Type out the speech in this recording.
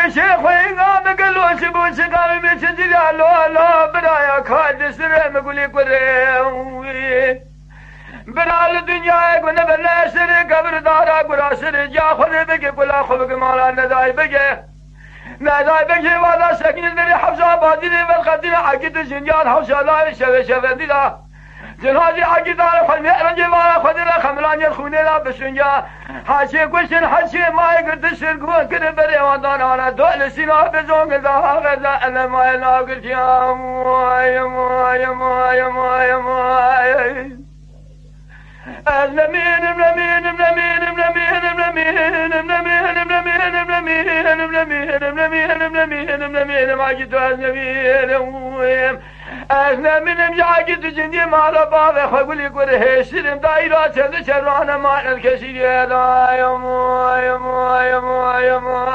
شيخ وينقام قالوا شبوش قام بيشجل الله برايا خالد سر مقولي قري بنا الدنيا يقول بنا سر قبر دارا قرا سر جا خذ بقي كل خبق مالا نداي بقي نداي بقي ولا سكين دري حفظة بادي بالخدين عقد جنجان حوشة لا شفه دلا جنازي عقد على خل مئرج ما خذنا خملان يخوني لا بسنجا حاشي قشن حاشي ما يقدر تسرقون كده بري وضانا على دول سينا بزون ذا غدا انا ما يناقل يا موي موي موي موي موي النمين النمين النمين النمين النمين النمين النمين النمين النمين النمين النمين النمين ما جيت النمين أنا من مجاجد جندي ما ربا خقول يقول هسلم دايرة شرانا ما الكثير يا يا مو يا مو يا مو يا مو